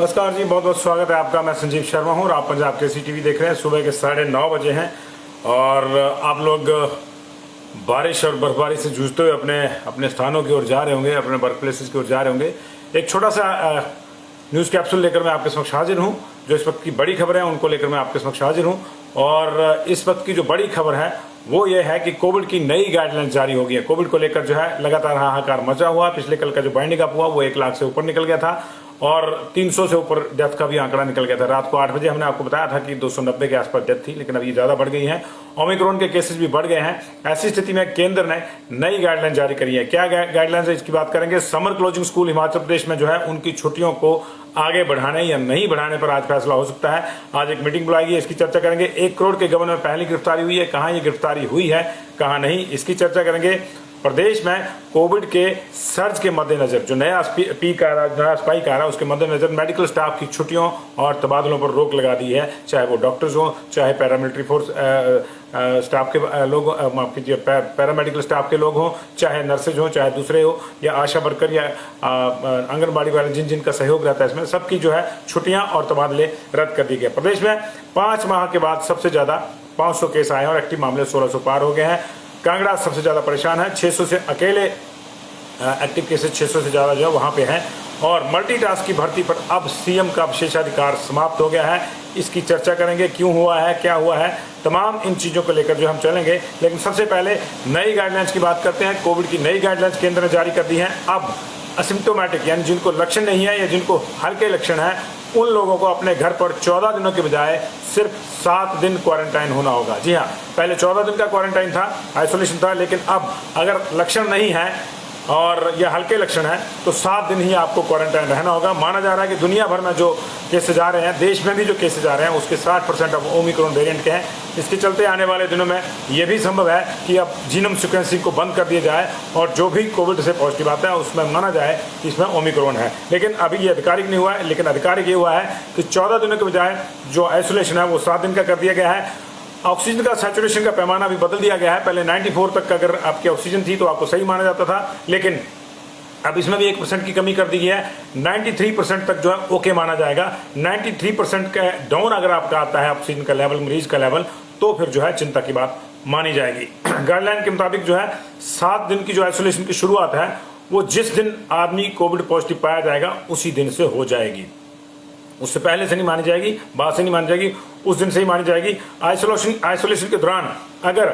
नमस्कार जी, बहुत बहुत स्वागत है आपका। मैं संजीव शर्मा हूँ और आप पंजाब केसरी टीवी देख रहे हैं। सुबह के 9:30 बजे हैं और आप लोग बारिश और बर्फबारी से जूझते हुए अपने अपने स्थानों की ओर जा रहे होंगे, अपने वर्क प्लेसेस की ओर जा रहे होंगे। एक छोटा सा न्यूज़ कैप्सूल लेकर मैं आपके समक्ष हाजिर हूँ। जो इस वक्त की बड़ी खबर है उनको लेकर मैं आपके समक्ष हाजिर हूँ। और इस वक्त की जो बड़ी खबर है वो ये है कि कोविड की नई गाइडलाइन जारी हो गई है। कोविड को लेकर जो है लगातार हाहाकार मचा हुआ। पिछले कल का जो बाइंडिंग अप हुआ वो 1 लाख से ऊपर निकल गया था और 300 से ऊपर डेथ का भी आंकड़ा निकल गया था। रात को 8 बजे हमने आपको बताया था कि 290 के आसपास डेथ थी, लेकिन अब ये ज़्यादा बढ़ गई है। ओमिक्रॉन के केसेस भी बढ़ गए हैं। ऐसी स्थिति में केंद्र ने नई गाइडलाइन जारी करी है। क्या गाइडलाइंस है इसकी बात करेंगे। Summer closing school Himachal Pradesh में जो है उनकी छुट्टियों को आगे बढ़ाने या नहीं बढ़ाने पर आज फैसला हो सकता है। आज एक मीटिंग बुलाई गई है, इसकी चर्चा करेंगे। 1 करोड़ के गबन में पहली गिरफ्तारी हुई है, कहाँ ये गिरफ्तारी हुई है कहाँ नहीं, इसकी चर्चा करेंगे। प्रदेश में कोविड के सर्ज के मद्देनजर जो नया स्पाइक आ रहा है उसके मद्देनजर मेडिकल स्टाफ की छुट्टियों और तबादलों पर रोक लगा दी है। चाहे वो डॉक्टर्स हों, चाहे पैरामिलिट्री फोर्स स्टाफ के लोग, माफ कीजिए, पैरामेडिकल स्टाफ के लोग हों, चाहे नर्सेज हों, चाहे दूसरे हो, या आशा वर्कर या आंगनबाड़ी वाले जिनका सहयोग रहता है इसमें, सबकी जो है छुट्टियां और तबादले रद्द कर दिए गए। प्रदेश में 5 माह के बाद सबसे ज्यादा 500 केस आए हैं और एक्टिव मामले 1600 पार हो गए हैं। कांगड़ा सबसे ज्यादा परेशान है। 600 से अकेले एक्टिव केसेस 600 से ज्यादा जो है वहां पे हैं। और मल्टीटास्क की भर्ती पर अब सीएम का विशेषाधिकार समाप्त हो गया है। इसकी चर्चा करेंगे, क्यों हुआ है, क्या हुआ है, तमाम इन चीज़ों को लेकर जो हम चलेंगे। लेकिन सबसे पहले नई गाइडलाइंस की बात करते हैं। कोविड की नई गाइडलाइंस केंद्र ने जारी कर दी है। अब असिम्प्टोमेटिक यानी जिनको लक्षण नहीं है या जिनको हल्के लक्षण है उन लोगों को अपने घर पर 14 दिनों के बजाय सिर्फ 7 दिन क्वारंटाइन होना होगा। जी हाँ, पहले 14 दिन का क्वारंटाइन था, आइसोलेशन था, लेकिन अब अगर लक्षण नहीं है और यह हल्के लक्षण है तो 7 दिन ही आपको क्वारंटाइन रहना होगा। माना जा रहा है कि दुनिया भर में जो केसेज आ रहे हैं, देश में भी जो केसेज आ रहे हैं, उसके 60% अब ओमिक्रॉन वेरिएंट के हैं। इसके चलते आने वाले दिनों में यह भी संभव है कि अब जीनोम सीक्वेंसिंग को बंद कर दिया जाए और जो भी कोविड से पॉजिटिव आता है उसमें माना जाए कि इसमें ओमिक्रॉन है। लेकिन अभी ये आधिकारिक नहीं हुआ है। लेकिन आधिकारिक ये हुआ है कि 14 दिनों के बजाय जो आइसोलेशन है वो 7 दिन का कर दिया गया है। ऑक्सीजन का सैचुरेशन का पैमाना भी बदल दिया गया है। पहले 94 तक का अगर आपकी ऑक्सीजन थी तो आपको सही माना जाता था, लेकिन अब इसमें भी 1% की कमी कर दी गई है। 93% तक जो है ओके माना जाएगा। 93% का डाउन अगर आपका आता है ऑक्सीजन का लेवल, मरीज का लेवल, तो फिर जो है चिंता की बात मानी जाएगी। गाइडलाइन के मुताबिक जो है 7 दिन की जो आइसोलेशन की शुरुआत है वो जिस दिन आदमी कोविड पॉजिटिव पाया जाएगा उसी दिन से हो जाएगी। उससे पहले से नहीं मानी जाएगी, बाद से नहीं मानी जाएगी, उस दिन से ही मानी जाएगी। आइसोलेशन के दौरान अगर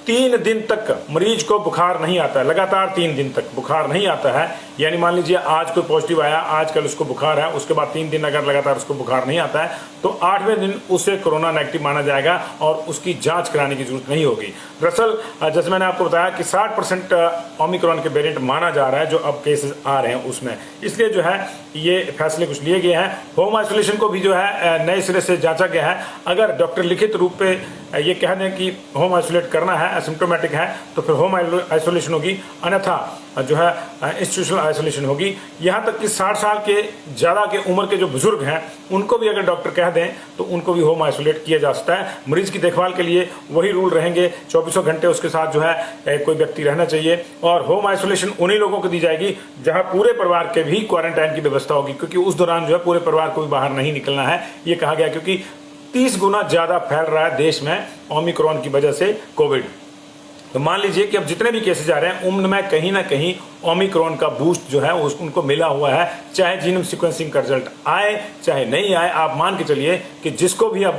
3 दिन तक मरीज को बुखार नहीं आता है, लगातार 3 दिन तक बुखार नहीं आता है, यानी मान लीजिए आज कोई पॉजिटिव आया, आज कल उसको बुखार है, उसके बाद 3 दिन अगर लगातार उसको बुखार नहीं आता है तो 8वें दिन उसे कोरोना नेगेटिव माना जाएगा और उसकी जांच कराने की जरूरत नहीं होगी। दरअसल जैसे मैंने आपको बताया कि 60% ओमिक्रॉन के वेरिएंट माना जा रहा है जो अब केसेस आ रहे हैं उसमें, इसलिए जो है ये फैसले कुछ लिए गए हैं। होम आइसोलेशन को भी जो है नए सिरे से जांचा गया है। अगर डॉक्टर लिखित रूप पे ये कह दें कि होम आइसोलेट करना है, एसिम्प्टोमेटिक है, तो फिर होम आइसोलेशन होगी, अन्यथा जो है इंस्टीट्यूशनल आइसोलेशन होगी। यहाँ तक कि 60 साल के ज़्यादा के उम्र के जो बुजुर्ग हैं उनको भी अगर डॉक्टर कह दें तो उनको भी होम आइसोलेट किया जा सकता है। मरीज की देखभाल के लिए वही रूल रहेंगे, 24 घंटे उसके साथ जो है कोई व्यक्ति रहना चाहिए। और होम आइसोलेशन उन्हीं लोगों को दी जाएगी जहाँ पूरे परिवार के भी क्वारंटाइन की व्यवस्था होगी, क्योंकि उस दौरान जो है पूरे परिवार को भी बाहर नहीं निकलना है, ये कहा गया, क्योंकि 30 गुना ज़्यादा फैल रहा है देश में ओमिक्रॉन की वजह से कोविड। तो मान लीजिए कि अब जितने भी केसेज आ रहे हैं उनमें कहीं ना कहीं ओमिक्रॉन का बूस्ट जो है उनको मिला हुआ है। चाहे जीनोम सीक्वेंसिंग का रिजल्ट आए चाहे नहीं आए, आप मान के चलिए कि जिसको भी अब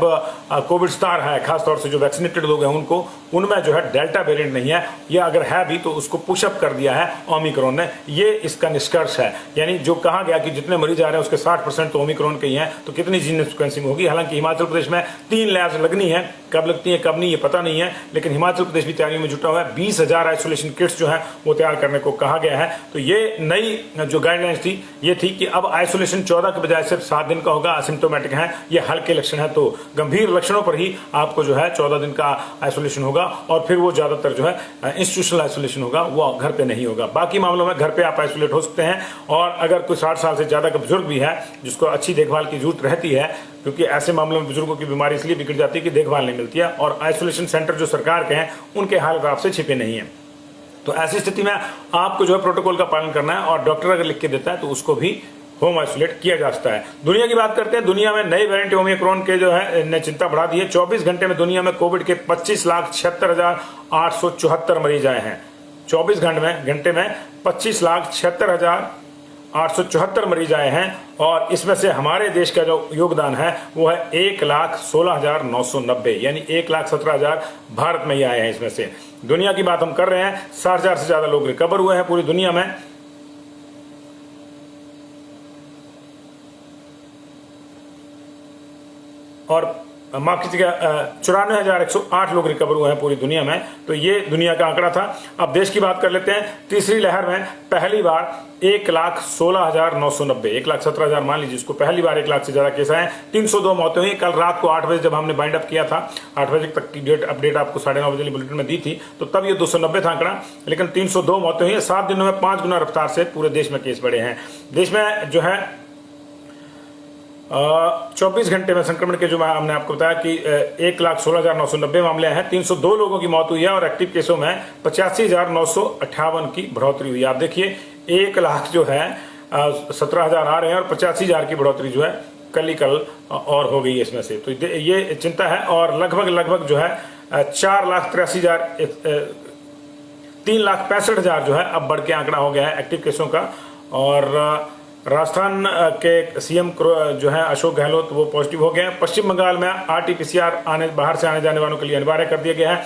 कोविड स्टार है, खासतौर से जो वैक्सीनेटेड लोग हैं उनको, उनमें जो है डेल्टा वेरिएंट नहीं है, या अगर है भी तो उसको पुशअप कर दिया है ओमिक्रॉन ने। ये इसका निष्कर्ष है। यानी जो कहा गया कि जितने मरीज आ रहे हैं उसके 60% तो ओमिक्रॉन के ही हैं, तो कितनी जीनोम सीक्वेंसिंग होगी। हालांकि हिमाचल प्रदेश में 3 लैब्स लगनी है, कब लगती है कब नहीं ये पता नहीं है, लेकिन हिमाचल प्रदेश भी तैयारियों में जुटा हुआ है। 20,000 आइसोलेशन किट्स जो है वो तैयार करने को कहा गया है। तो ये नई जो गाइडलाइंस थी ये थी कि अब आइसोलेशन 14 के बजाय सिर्फ 7 दिन का होगा। असिम्प्टोमेटिक है, ये हल्के लक्षण है, तो गंभीर लक्षणों पर ही आपको जो है 14 दिन का आइसोलेशन होगा और फिर वो ज्यादातर जो है इंस्टीट्यूशनल आइसोलेशन होगा, वो घर पे नहीं होगा। बाकी मामलों में घर पे आप आइसोलेट हो सकते हैं। और अगर कोई 60 साल से ज्यादा का बुजुर्ग भी है जिसको अच्छी देखभाल की जरूरत रहती है, क्योंकि ऐसे मामलों में बुजुर्गों की बीमारी इसलिए बिगड़ जाती है कि देखभाल नहीं मिलती है, और आइसोलेशन सेंटर जो सरकार के हैं उनके हालात आपसे छिपे नहीं है। तो ऐसी स्थिति में आपको जो है प्रोटोकॉल का पालन करना है, और डॉक्टर अगर लिख के देता है तो उसको भी होम आइसोलेट किया जा सकता है। दुनिया की बात करते हैं। दुनिया में नए वेरिएंट ओमिक्रॉन के जो है ने चिंता बढ़ा दी है। 24 घंटे में दुनिया में कोविड के 25,76,874 मरीज आए हैं। 24 घंटे में 25,76,874 मरीज आए हैं और इसमें से हमारे देश का जो योगदान है वो है 1,16,990, यानी 1,17,000 भारत में ही आए हैं। इसमें से दुनिया की बात हम कर रहे हैं, 60,000 से ज्यादा लोग रिकवर हुए हैं पूरी दुनिया में। और माफ कीजिएगा 94,108 लोग रिकवर हुए हैं पूरी दुनिया में। तो ये दुनिया का आंकड़ा था। अब देश की बात कर लेते हैं। तीसरी लहर में पहली बार 1,16,990, 1,17,000 मान लीजिए इसको, पहली बार 1 लाख से ज्यादा केस आए। 302 मौतें हुई। कल रात को 8 बजे जब हमने बाइंड अप किया था, 8 बजे तक की डेट अपडेट आपको 9:30 बजे बुलेटिन में दी थी, तो तब ये 290 था आंकड़ा, लेकिन 302 मौतें हुई। 7 दिनों में 5 गुना रफ्तार से पूरे देश में केस बढ़े हैं। देश में जो है 24 घंटे में संक्रमण के जो हमने आपको बताया कि 1,16,990 मामले हैं। 302 लोगों की मौत हुई है और एक्टिव केसों में 85,958 की बढ़ोतरी हुई है। आप देखिए 1 लाख जो है 17,000 आ रहे हैं और 85,000 की बढ़ोतरी जो है कल और हो गई है इसमें से। तो ये चिंता है। और लगभग जो है 3,65,000 जो है अब बढ़ के आंकड़ा हो गया है एक्टिव केसों का। और राजस्थान के सीएम जो है अशोक गहलोत वो पॉजिटिव हो गए हैं। पश्चिम बंगाल में RT-PCR बाहर से आने जाने वालों के लिए अनिवार्य कर दिया गया है।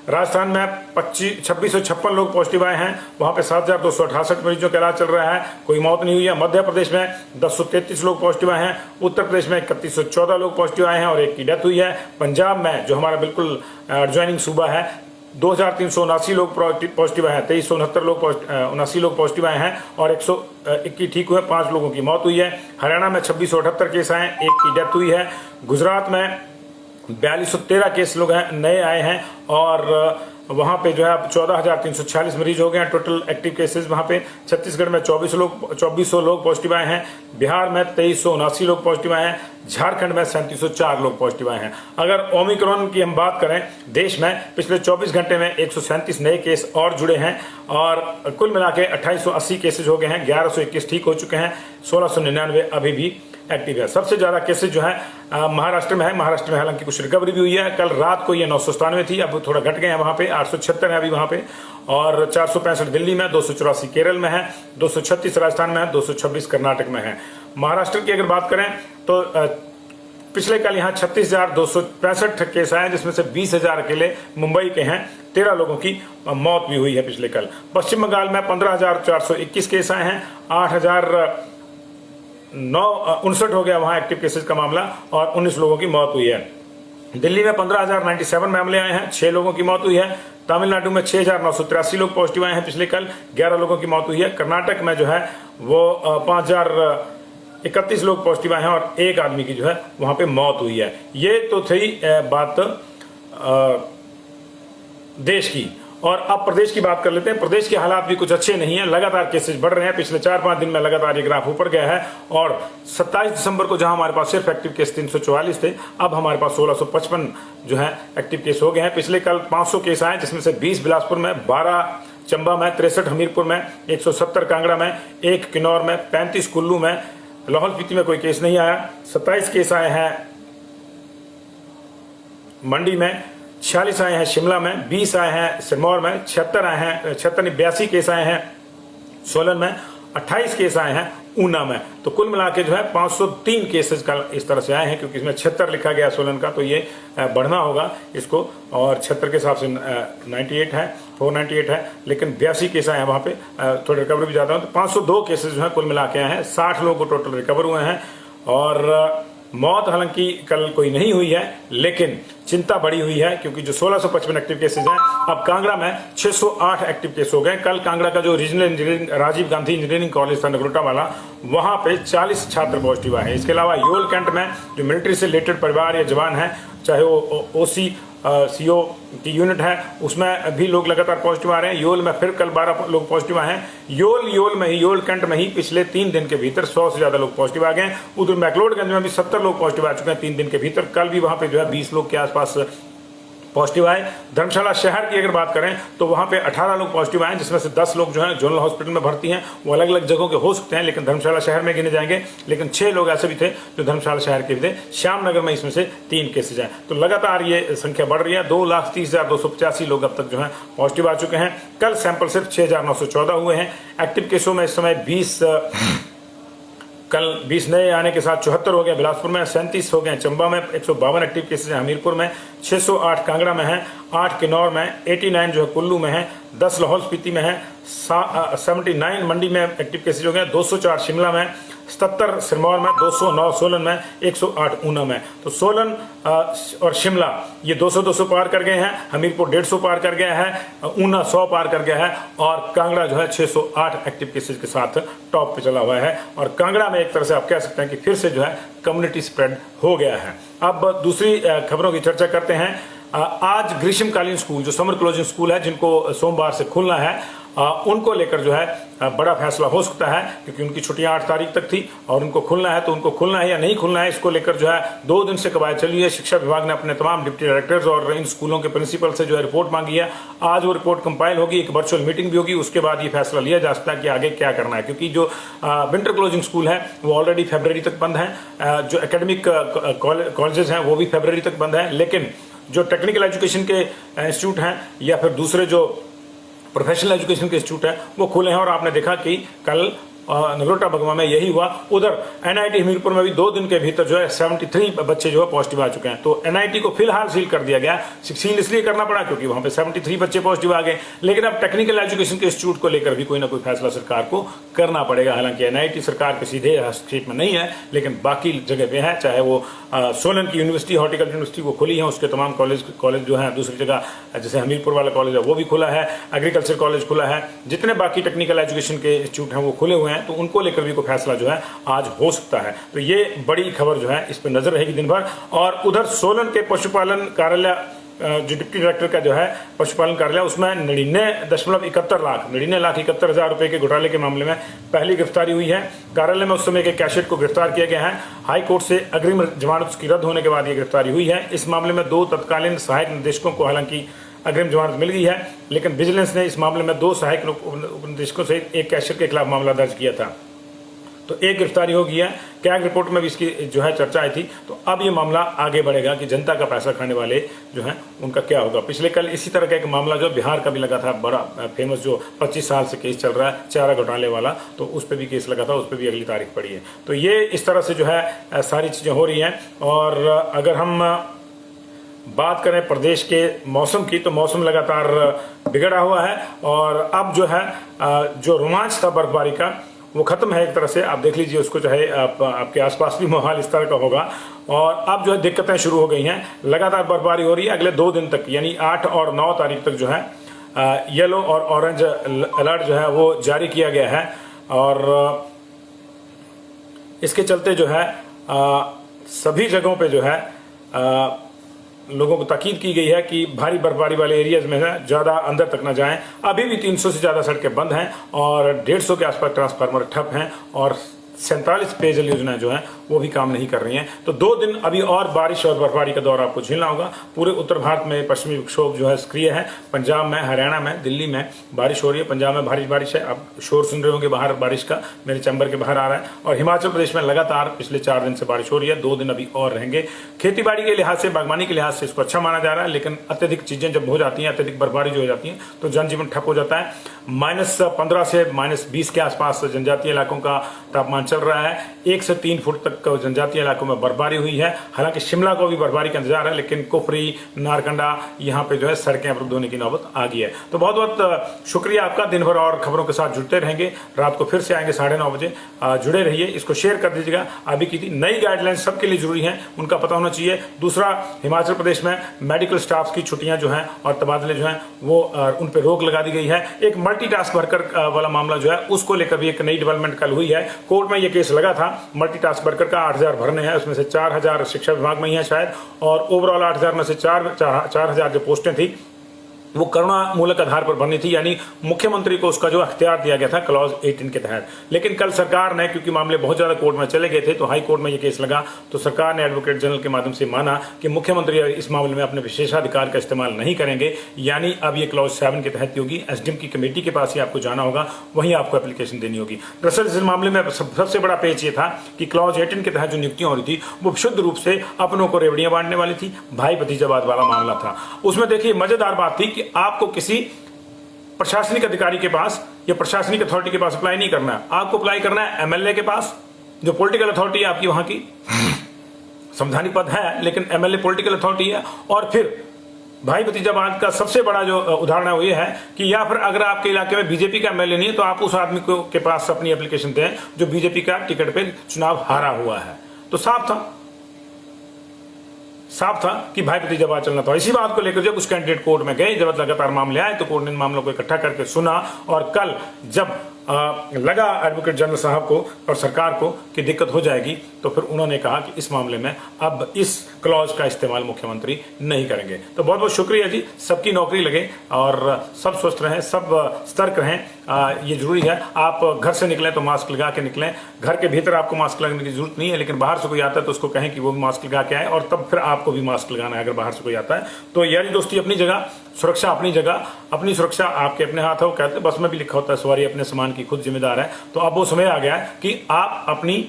राजस्थान में 2656 लोग पॉजिटिव आए हैं। वहां पे 7,268 मरीजों का इलाज चल रहा है, कोई मौत नहीं हुई है। मध्य प्रदेश में 1033 लोग पॉजिटिव आए हैं। उत्तर प्रदेश में 3114 लोग पॉजिटिव आए हैं और 1 की डेथ हुई है। पंजाब में जो हमारा बिल्कुल एडजॉइनिंग सूबा है 2,379 लोग पॉजिटिव आए हैं। 2,379 लोग पॉजिटिव आए हैं और 121 ठीक हुए। 5 लोगों की मौत हुई है। हरियाणा में 2678 केस आए, 1 की डेथ हुई है। गुजरात में 4213 केस लोग नए आए हैं और वहां पे जो है अब 14,346 मरीज हो गए हैं टोटल एक्टिव केसेस वहां पे। छत्तीसगढ़ में 2400 लोग पॉजिटिव आए हैं। बिहार में 2379 लोग पॉजिटिव आए हैं। झारखंड में 3704 लोग पॉजिटिव आए हैं। अगर ओमिक्रॉन की हम बात करें, देश में पिछले 24 घंटे में 137 नए केस और जुड़े हैं और कुल मिला के 2880 केसेज हो गए हैं। 1121 ठीक हो चुके हैं। 1699 अभी भी एक्टिव है। सबसे ज्यादा केसेज जो है महाराष्ट्र में है। महाराष्ट्र में हालांकि कुछ रिकवरी भी हुई है। कल रात को ये 997 थी, अब थोड़ा घट गए हैं वहां पे, 876 है अभी वहां पे। और 465 दिल्ली में, 284 केरल में है, 236 राजस्थान में है, 226 कर्नाटक में है। महाराष्ट्र की अगर बात करें तो पिछले कल यहाँ 36,265 केस आए, जिसमें से 20,000 अकेले मुंबई के हैं। 13 लोगों की मौत भी हुई है पिछले कल। पश्चिम बंगाल में 15,421 केस आए हैं। 8,959 हो गया वहां एक्टिव केसेस का मामला और 19 लोगों की मौत हुई है। दिल्ली में 15,097 मामले आए हैं, 6 लोगों की मौत हुई है। तमिलनाडु में 6,983 लोग पॉजिटिव आए हैं पिछले कल, 11 लोगों की मौत हुई है। कर्नाटक में जो है वो 5,031 लोग पॉजिटिव आए हैं और 1 आदमी की जो है वहां पे मौत हुई है। ये तो थी बात देश की। और अब प्रदेश की बात कर लेते हैं। प्रदेश के हालात भी कुछ अच्छे नहीं है। लगातार केसेस बढ़ रहे हैं। पिछले 4-5 दिन में लगातार ये ग्राफ ऊपर गया है और 27 दिसंबर को जहां हमारे पास सिर्फ एक्टिव केस 344 थे, अब हमारे पास 1655 जो है एक्टिव केस हो गए हैं। पिछले कल 500 केस आए, जिसमें से 20 बिलासपुर में, 12 चंबा में, 63 हमीरपुर में, 170 कांगड़ा में, 1 किन्नौर में, 35 कुल्लू में। लाहौल स्पीति में कोई केस नहीं आया। 27 केस आए हैं मंडी में, 46 आए हैं शिमला में, 20 आए हैं सिरमौर में, 82 केस आए हैं सोलन में, 28 केस आए हैं ऊना में। तो कुल मिला के जो है 503 केसेस का इस तरह से आए हैं, क्योंकि इसमें 76 लिखा गया सोलन का, तो ये बढ़ना होगा इसको। और 76 के हिसाब से 98 है, 498 है, लेकिन 82 केस आए हैं वहां पे, थोड़े रिकवरी भी ज्यादा है। तो 502 केसेस जो है कुल मिला के आए हैं। 60 लोगों को टोटल रिकवर हुए हैं और मौत हालांकि कल कोई नहीं हुई है, लेकिन चिंता बढ़ी हुई है क्योंकि जो 1655 एक्टिव केसेस हैं, अब कांगड़ा में 608 एक्टिव केस हो गए। कल कांगड़ा का जो regional engineering Rajiv Gandhi engineering college था नगरोटा वाला, वहां पे 40 छात्र पॉजिटिव आए हैं। इसके अलावा योल कैंट में जो मिलिट्री से रिलेटेड परिवार या जवान है, चाहे वो OC CO की यूनिट है, उसमें भी लोग लगातार पॉजिटिव आ रहे हैं। योल में फिर कल 12 लोग पॉजिटिव आए हैं। योल कैंट में ही पिछले 3 दिन के भीतर 100 से ज्यादा लोग पॉजिटिव आ गए। उधर मैक्लोडगंज में भी 70 लोग पॉजिटिव आ चुके हैं 3 दिन के भीतर। कल भी वहां पे जो है 20 लोग के आसपास पॉजिटिव आए। धर्मशाला शहर की अगर बात करें तो वहां पे 18 लोग पॉजिटिव आए, जिसमें से 10 लोग जो हैं जनरल हॉस्पिटल में भर्ती हैं। वो अलग अलग जगहों के हो सकते हैं, लेकिन धर्मशाला शहर में गिने जाएंगे। लेकिन 6 लोग ऐसे भी थे जो धर्मशाला शहर के भी थे। श्यामनगर में इसमें से 3 केसेज हैं। तो लगातार ये संख्या बढ़ रही है। 2,30,285 लोग अब तक जो है पॉजिटिव आ चुके हैं। कल सैंपल सिर्फ 6,914 हुए हैं। एक्टिव केसों में इस समय 20 नए आने के साथ 74 हो गए बिलासपुर में, 37 हो गए चंबा में, 152 एक्टिव केसेज हैं हमीरपुर में, 608 कांगड़ा में है, 8 किन्नौर में, 89 जो है कुल्लू में है, 10 लाहौल स्पीति में है, 79 मंडी में एक्टिव केसेज हो गए, 204 शिमला में, 77 सिरमौर में, 209 सोलन में, 108 ऊना में। तो सोलन और शिमला ये 200-200 पार कर गए हैं। हमीरपुर 150 पार कर गया है, ऊना 100 पार कर गया है, और कांगड़ा जो है 608 एक्टिव केसेज के साथ टॉप पे चला हुआ है। और कांगड़ा में एक तरह से आप कह सकते हैं कि फिर से जो है कम्युनिटी स्प्रेड हो गया है। अब दूसरी खबरों की चर्चा करते हैं। आज ग्रीष्मकालीन स्कूल, जो समर क्लोजिंग स्कूल है, जिनको सोमवार से खुलना है, उनको लेकर जो है बड़ा फैसला हो सकता है, क्योंकि उनकी छुट्टियां 8 तारीख तक थी और उनको खुलना है। तो उनको खुलना है या नहीं खुलना है, इसको लेकर जो है 2 दिन से कवायद चली है। शिक्षा विभाग ने अपने तमाम डिप्टी डायरेक्टर्स और इन स्कूलों के प्रिंसिपल से जो है रिपोर्ट मांगी है। आज वो रिपोर्ट कंपाइल होगी, एक वर्चुअल मीटिंग भी होगी, उसके बाद ये फैसला लिया जा सकता है कि आगे क्या करना है। क्योंकि जो विंटर क्लोजिंग स्कूल है वो ऑलरेडी फरवरी तक बंद है। जो एकेडमिक कॉलेजेस हैं वो भी फरवरी तक बंद है। लेकिन जो टेक्निकल एजुकेशन के इंस्टीट्यूट हैं या फिर दूसरे जो प्रोफेशनल एजुकेशन के इंस्टीट्यूट है वो खुले हैं। और आपने देखा कि कल नगरोटा बगवा में यही हुआ। उधर एनआईटी हमीरपुर में भी 2 दिन के भीतर जो है 73 बच्चे जो है पॉजिटिव आ चुके हैं। तो एनआईटी को फिलहाल सील कर दिया गया। सील इसलिए करना पड़ा क्योंकि वहां पे 73 बच्चे पॉजिटिव आ गए। लेकिन अब टेक्निकल एजुकेशन के इंस्टीट्यूट को लेकर भी कोई ना कोई फैसला सरकार को करना पड़ेगा। हालांकि एनआईटी सरकार के सीधे हस्तक्षेप में नहीं है, लेकिन बाकी जगह पे है। चाहे वो सोलन की यूनिवर्सिटी, हॉर्टिकल्चर यूनिवर्सिटी वो खुली है, उसके तमाम कॉलेज जो है दूसरी जगह, जैसे हमीरपुर वाला कॉलेज है वो भी खुला है, एग्रीकल्चर कॉलेज खुला है, जितने बाकी टेक्निकल एजुकेशन के इंस्टीट्यूट हैं वो खुले हुए हैं। तो उनको लेकर भी कोई फैसला जो है आज हो सकता है। तो ये बड़ी खबर जो है इस पर नजर रहेगी दिन भर। और उधर सोलन के पशुपालन कार्यालय, जो डिप्टी डायरेक्टर का जो है पशुपालन कार्यालय, उसमें 99,71,00,000 रुपए के घोटाले के मामले में पहली गिरफ्तारी हुई है। कार्यालय में उस समय के कैशियर को गिरफ्तार किया गया है। हाई कोर्ट से अग्रिम जमानत उसकी रद्द होने के बाद ये गिरफ्तारी हुई है। इस मामले में 2 तत्कालीन सहायक निदेशकों को हालांकि अग्रिम जमानत मिल गई है, लेकिन विजिलेंस ने इस मामले में 2 सहायक उपनिदेशकों सहित एक कैशियर के खिलाफ मामला दर्ज किया था। तो एक गिरफ्तारी हो गई है। कैग रिपोर्ट में भी इसकी जो है चर्चा आई थी। तो अब ये मामला आगे बढ़ेगा कि जनता का पैसा खाने वाले जो हैं उनका क्या होगा। पिछले कल इसी तरह का एक मामला जो बिहार का भी लगा था, बड़ा फेमस, जो 25 साल से केस चल रहा है चारा घोटाले वाला, तो उस पर भी केस लगा था, उस पर भी अगली तारीख पड़ी है। तो ये इस तरह से जो है सारी चीजें हो रही हैं। और अगर हम बात करें प्रदेश के मौसम की, तो मौसम लगातार बिगड़ा हुआ है। और अब जो है जो रोमांच था बर्फबारी का वो खत्म है एक तरह से। आप देख लीजिए उसको, जो है आपके आसपास भी माहौल इस तरह का होगा। और अब जो है दिक्कतें शुरू हो गई हैं। लगातार बर्फबारी हो रही है। अगले 2 दिन तक यानी 8 और 9 तारीख तक जो है येलो और ऑरेंज अलर्ट जो है वो जारी किया गया है। और इसके चलते जो है सभी जगहों पे जो है लोगों को ताकीद की गई है कि भारी बर्फबारी वाले एरियाज में ज्यादा अंदर तक न जाएं। अभी भी 300 से ज्यादा सड़कें बंद हैं और 150 के आसपास ट्रांसफार्मर ठप हैं और 47 पेयजल योजनाएं जो हैं वो भी काम नहीं कर रही हैं। तो 2 दिन अभी और बारिश और बर्फबारी का दौर आपको झेलना होगा। पूरे उत्तर भारत में पश्चिमी विक्षोभ जो है सक्रिय है। पंजाब में, हरियाणा में, दिल्ली में बारिश हो रही है। पंजाब में बारिश है। आप शोर सुन रहे होंगे बाहर बारिश का, मेरे चैम्बर के बाहर आ रहा है। और हिमाचल प्रदेश में लगातार पिछले 4 दिन से बारिश हो रही है। 2 दिन अभी और रहेंगे। खेती बाड़ी के लिहाज से, बागवानी के लिहाज से इसको अच्छा माना जा रहा है। लेकिन अत्यधिक चीजें जब हो जाती हैं, अत्यधिक बर्फबारी जो हो जाती है, तो जनजीवन ठप हो जाता है। -15 से -20 के आसपास जनजातीय इलाकों का तापमान चल रहा है। 1 से 3 फुट तक जनजातीय इलाकों में बर्फबारी हुई है। हालांकि शिमला को भी बर्फबारी का इंतजार है, लेकिन कुफरी, नारकंडा, यहाँ पे जो है सड़कें अवरुद्ध होने की नौबत आ गई है। तो बहुत बहुत शुक्रिया आपका। दिन भर और खबरों के साथ जुड़ते रहेंगे। रात को फिर से आएंगे 9:30 बजे। जुड़े रहिए। इसको शेयर कर दीजिएगा। अभी की थी नई गाइडलाइंस सबके लिए जरूरी है, उनका पता होना चाहिए। दूसरा, हिमाचल प्रदेश में मेडिकल स्टाफ की छुट्टियां जो हैं और तबादले जो हैं वो उन पर रोक लगा दी गई है। एक मल्टीटास्क वर्कर वाला मामला जो है उसको लेकर भी एक नई डेवलपमेंट कल हुई है। कोर्ट में ये केस लगा था। मल्टीटास्क वर्कर का 8,000 भरने हैं, उसमें से 4,000 शिक्षा विभाग में ही है शायद, और ओवरऑल 8,000 में से 4,000 जो पोस्टें थी वो करुणामूलक आधार पर बनी थी, यानी मुख्यमंत्री को उसका जो अख्तियार दिया गया था क्लॉज 18 के तहत। लेकिन कल सरकार ने, क्योंकि मामले बहुत ज्यादा कोर्ट में चले गए थे, तो हाई कोर्ट में ये केस लगा, तो सरकार ने एडवोकेट जनरल के माध्यम से माना कि मुख्यमंत्री इस मामले में अपने विशेषाधिकार का इस्तेमाल नहीं करेंगे, यानी अब ये क्लॉज 7 के तहत होगी। एसडीएम की कमेटी के पास ही आपको जाना होगा, वहीं आपको एप्लीकेशन देनी होगी। दरअसल इस मामले में सबसे बड़ा पेच ये था कि क्लॉज 18 के तहत जो नियुक्तियां हो रही थी वो शुद्ध रूप से अपनों को रेवड़ियां बांटने वाली थी, भाई भतीजावाद वाला मामला था। उसमें देखिए मजेदार बात थी कि आपको किसी प्रशासनिक अधिकारी के पास या प्रशासनिक अथॉरिटी के पास अप्लाई नहीं करना है, आपको अप्लाई करना है एमएलए के पास, जो पॉलिटिकल अथॉरिटी है आपकी वहां की। संवैधानिक पद है लेकिन एमएलए पॉलिटिकल अथॉरिटी है। और फिर भाई भतीजावाद का सबसे बड़ा जो उदाहरण है वो ये है कि या फिर अगर आपके इलाके में बीजेपी का एमएलए नहीं है तो आप उस आदमी को के पास अपनी एप्लीकेशन दें जो बीजेपी का टिकट पे चुनाव हारा हुआ है। तो साफ था कि भाई भतीजावाद चलना था। इसी बात को लेकर जब उस कैंडिडेट कोर्ट में गए, जब लगातार मामले आए, तो कोर्ट ने इन मामलों को इकट्ठा करके सुना और कल जब लगा एडवोकेट जनरल साहब को और सरकार को कि दिक्कत हो जाएगी, तो फिर उन्होंने कहा कि इस मामले में अब इस क्लॉज का इस्तेमाल मुख्यमंत्री नहीं करेंगे। तो बहुत बहुत शुक्रिया जी, सबकी नौकरी लगे और सब स्वस्थ रहें, सब सतर्क रहें। ये जरूरी है, आप घर से निकलें तो मास्क लगा के निकलें। घर के भीतर आपको मास्क लगाने की जरूरत नहीं है, लेकिन बाहर से कोई आता है तो उसको कहें कि वो भी मास्क लगा के आए, और तब फिर आपको भी मास्क लगाना है अगर बाहर से कोई आता है। तो यारी दोस्ती अपनी जगह, सुरक्षा अपनी जगह, अपनी सुरक्षा आपके अपने हाथ है। वो कहते हैं बस में भी लिखा होता है सवारी अपने सामान की खुद जिम्मेदार है। तो अब वो समय आ गया है कि आप अपनी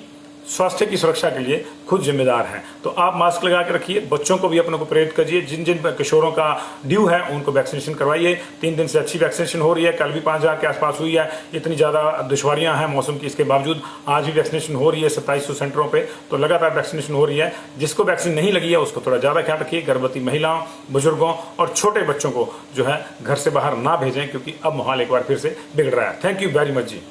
स्वास्थ्य की सुरक्षा के लिए खुद जिम्मेदार हैं। तो आप मास्क लगा के रखिए, बच्चों को भी अपने को प्रेरित करिए, जिन जिन किशोरों का ड्यू है उनको वैक्सीनेशन करवाइए। 3 दिन से अच्छी वैक्सीनेशन हो रही है, कल भी 5000 के आसपास हुई है। इतनी ज़्यादा दुश्वारियां हैं मौसम की, इसके बावजूद आज भी वैक्सीनेशन हो रही है 2700 सेंटरों पर। तो लगातार वैक्सीनेशन हो रही है। जिसको वैक्सीन नहीं लगी है उसको थोड़ा ज़्यादा ख्याल रखिए। गर्भवती महिलाओं, बुजुर्गों और छोटे बच्चों को जो है घर से बाहर ना भेजें, क्योंकि अब माहौल एक बार फिर से बिगड़ रहा है। Thank you very much ji.